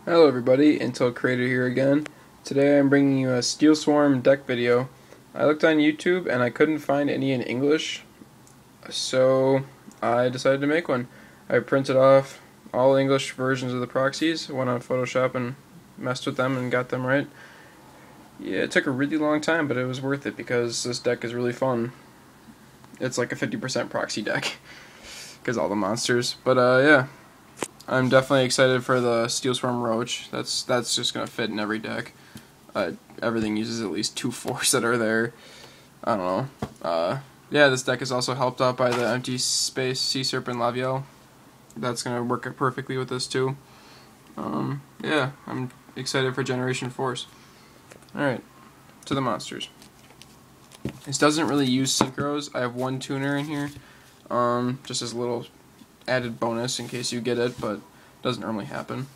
Hello everybody, Intel Creator here again. Today I'm bringing you a Steelswarm deck video. I looked on YouTube and I couldn't find any in English, so I decided to make one. I printed off all English versions of the proxies, went on Photoshop and messed with them and got them right. Yeah, it took a really long time, but it was worth it because this deck is really fun. It's like a 50% proxy deck, because all the monsters. But yeah. I'm definitely excited for the Steelswarm Roach. That's just gonna fit in every deck. Everything uses at least 2 4s that are there. I don't know. Yeah, this deck is also helped out by the Empty Space Sea Serpent Laviel. That's gonna work perfectly with this too. Yeah, I'm excited for Generation Force. Alright, to the monsters. This doesn't really use synchros. I have 1 tuner in here, just as a little added bonus in case you get it, but it doesn't normally happen.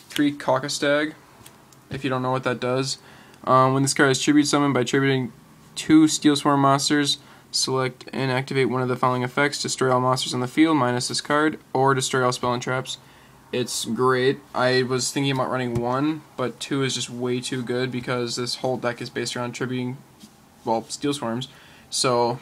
3 Caucustag, if you don't know what that does. When this card is tribute summoned by tributing 2 Steelswarm monsters, select and activate one of the following effects: destroy all monsters on the field minus this card, or destroy all spell and traps. It's great. I was thinking about running 1, but 2 is just way too good because this whole deck is based around tributing, well, Steelswarms. So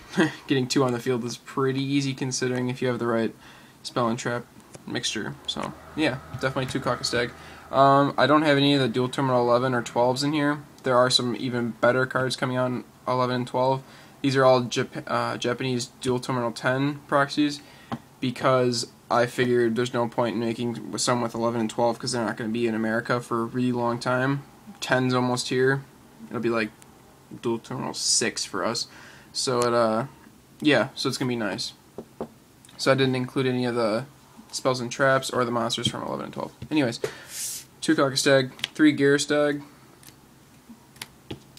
getting 2 on the field is pretty easy considering if you have the right spell and trap mixture. So yeah, definitely 2 Caucustag. I don't have any of the dual terminal 11 or 12s in here. There are some even better cards coming out in 11 and 12. These are all Japanese dual terminal 10 proxies, because I figured there's no point in making some with 11 and 12 because they're not going to be in America for a really long time. 10's almost here. It'll be like dual terminal 6 for us. So yeah, so it's going to be nice. So I didn't include any of the spells and traps or the monsters from 11 and 12. Anyways, 2 Caucustag, 3 Gearstag.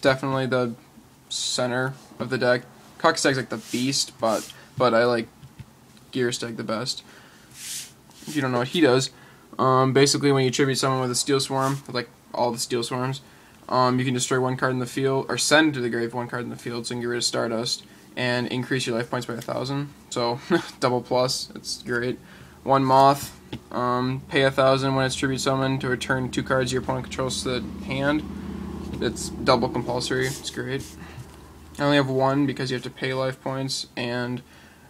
Definitely the center of the deck. Caucustag's like the beast, but I like Gearstag the best. If you don't know what he does, basically when you tribute someone with a Steelswarm, like all the Steelswarms, you can destroy 1 card in the field, or send to the grave 1 card in the field, so you can get rid of Stardust, and increase your life points by 1,000. So double plus, it's great. 1 Moth, pay 1,000 when it's tribute summoned to return 2 cards your opponent controls to the hand. It's double compulsory, it's great. I only have 1 because you have to pay life points, and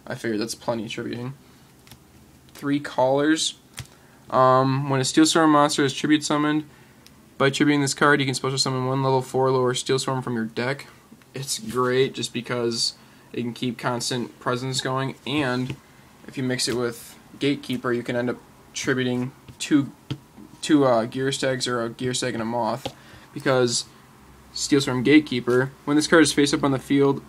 I figured that's plenty tributing. 3 Callers. When a Steelswarm monster is tribute summoned, by tributing this card, you can special summon 1 level 4 lower Steelswarm from your deck. It's great just because it can keep constant presence going, and if you mix it with Gatekeeper, you can end up tributing two Gearstags, or a Gearstag and a Moth, because Steelswarm Gatekeeper, when this card is face up on the field,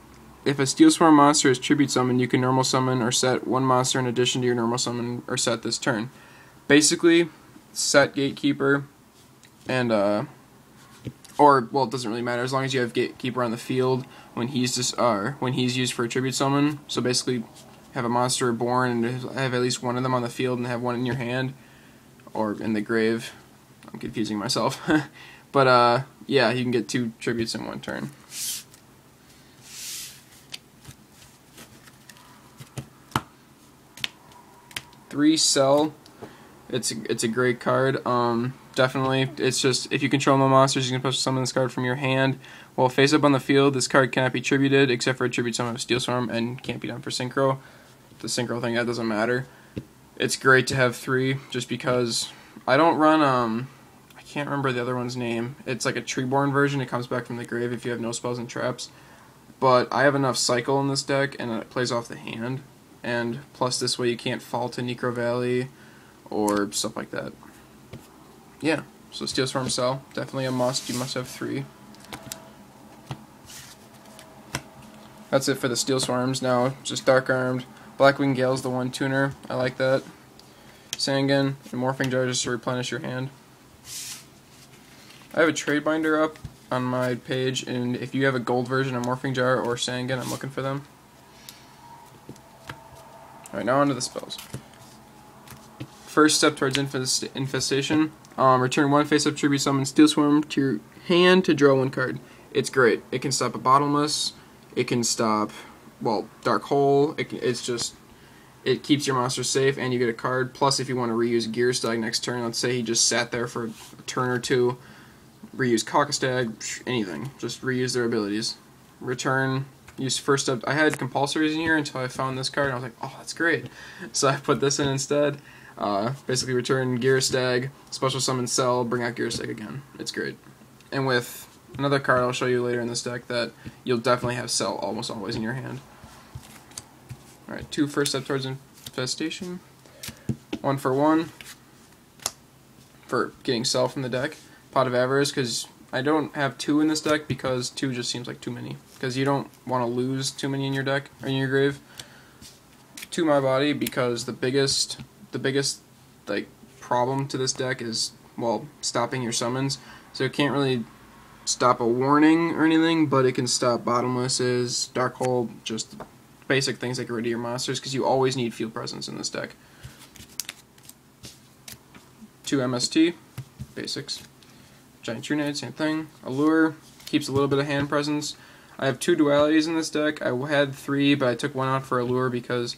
if a Steelswarm monster is tribute summoned, you can normal summon or set 1 monster in addition to your normal summon or set this turn. Basically, set Gatekeeper, and or, well, it doesn't really matter as long as you have Gatekeeper on the field when he's used for a tribute summon. So basically, have a monster born and have at least 1 of them on the field and have 1 in your hand or in the grave. I'm confusing myself, but yeah, you can get 2 tributes in 1 turn. Three Cell. It's a great card. Definitely, it's just, if you control no monsters, you can special summon this card from your hand. While face up on the field, this card cannot be tributed except for a tribute summon of Steelswarm, and can't be done for synchro. The synchro thing, that doesn't matter. It's great to have 3, just because I don't run, I can't remember the other one's name. It's like a Treeborn version. It comes back from the grave if you have no spells and traps. But I have enough cycle in this deck, and it plays off the hand. And plus, this way you can't fall to Necro Valley or stuff like that. Yeah, so Steelswarm Cell, definitely a must. You must have 3. That's it for the Steelswarms. Now, just Dark Armed. Blackwing Gale's the 1 tuner. I like that. Sangan and Morphing Jar just to replenish your hand. I have a trade binder up on my page, and if you have a gold version of Morphing Jar or Sangan, I'm looking for them. Alright, now onto the spells. First step towards Infestation. Return 1 face-up tribute summon Steelswarm to your hand to draw 1 card. It's great. It can stop a Bottomless. It can stop, well, Dark Hole. It's just it keeps your monster safe and you get a card. Plus, if you want to reuse Gear Stag next turn, let's say he just sat there for a turn or two, reuse Cockastag, anything. Just reuse their abilities. Return, use first up. I had compulsories in here until I found this card and I was like, oh, that's great. So I put this in instead. Basically return Gear Stag, special summon Cell, bring out Gear Stag again. It's great. And with another card I'll show you later in this deck that you'll definitely have Cell almost always in your hand. Alright, 2 first step towards infestation. 1 for 1 for getting Cell from the deck. Pot of Avarice, because I don't have 2 in this deck because 2 just seems like too many. Because you don't want to lose too many in your deck or in your grave. 2 My Body, because the biggest like problem to this deck is, well, stopping your summons. So it can't really stop a warning or anything, but it can stop bottomlesses, dark hole, just basic things that get rid of your monsters, because you always need field presence in this deck. 2 MST, basics. Giant Trunade, same thing. Allure, keeps a little bit of hand presence. I have 2 dualities in this deck. I had 3, but I took 1 out for Allure because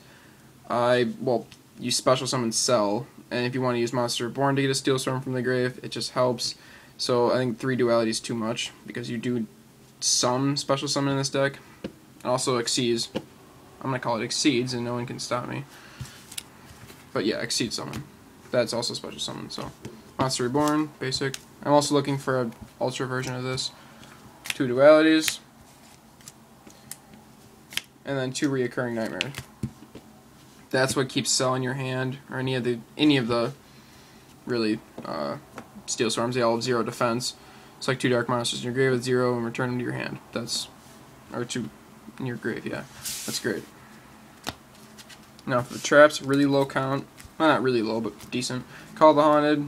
you special summon Cell, and if you want to use Monster Reborn to get a Steelswarm from the grave, it just helps. So I think 3 duality is too much, because you do some special summon in this deck. And also Exceeds. I'm going to call it Exceeds, and no one can stop me. But yeah, Exceed summon. That's also special summon, so. Monster Reborn, basic. I'm also looking for an ultra version of this. 2 dualities. And then 2 reoccurring nightmares. That's what keeps Cell in your hand, or any of the really Steelswarms. They all have 0 defense. It's like 2 dark monsters in your grave with 0 and return them to your hand. Or 2 in your grave, yeah. That's great. Now for the traps, really low count. Well, not really low, but decent. Call the Haunted,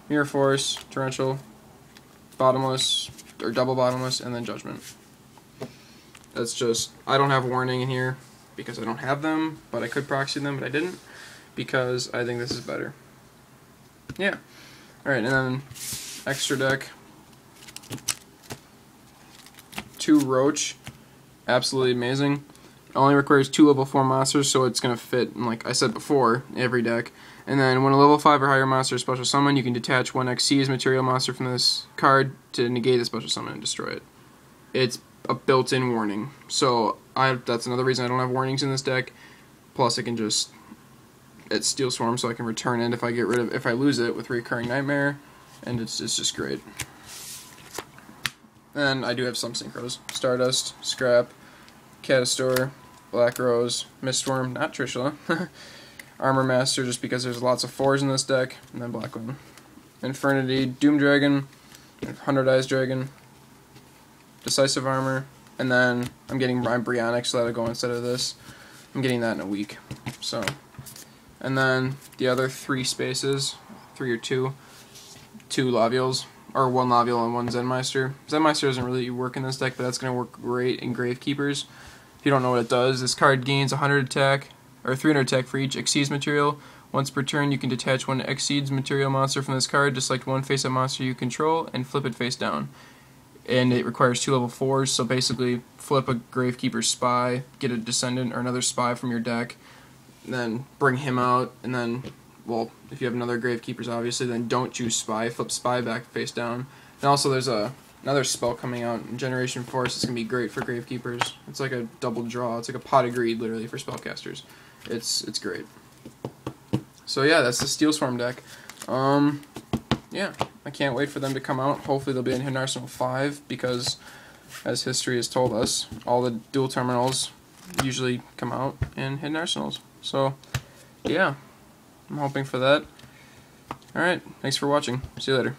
Mirror Force, Torrential, Bottomless, or Double Bottomless, and then Judgment. That's just, I don't have Warning in here because I don't have them, but I could proxy them, but I didn't, because I think this is better. Yeah. Alright, and then extra deck. 2 Roach. Absolutely amazing. Only requires 2 level 4 monsters, so it's going to fit, like I said before, every deck. And then when a level 5 or higher monster is special summon, you can detach 1 Xyz material monster from this card to negate the special summon and destroy it. It's a built-in warning. So that's another reason I don't have warnings in this deck. Plus I can just, it's Steelswarm, so I can return it if I lose it with Recurring Nightmare, and it's just great. And I do have some synchros. Stardust, Scrap, Catastor, Black Rose, Mistworm, not Trishula, Armor Master, just because there's lots of 4s in this deck, and then Black One. Infernity, Doom Dragon, 100 Eyes Dragon, Decisive Armor, and then I'm getting Embryonic, so that'll go instead of this. I'm getting that in a week. So, and then the other 3 spaces, 3 or 2 Lavials, or 1 Lavial and 1 Zenmeister. Zenmeister doesn't really work in this deck, but that's going to work great in Gravekeepers. If you don't know what it does, this card gains 100 attack, or 300 attack for each Xyz material. Once per turn, you can detach 1 Xyz material monster from this card to select 1 face-up monster you control, and flip it face down. And it requires 2 level 4s, so basically flip a Gravekeeper Spy, get a Descendant or another Spy from your deck, and then bring him out, and then, well, if you have another Gravekeepers obviously, then don't choose Spy, flip Spy back face down. And also there's another spell coming out in Generation Force. It's going to be great for Gravekeepers. It's like a double draw. It's like a Pot of Greed, literally, for spellcasters. It's great. So yeah, that's the Steelswarm deck. Yeah, I can't wait for them to come out. Hopefully they'll be in Hidden Arsenal 5, because, as history has told us, all the dual terminals usually come out in Hidden Arsenals. So, yeah, I'm hoping for that. Alright, thanks for watching. See you later.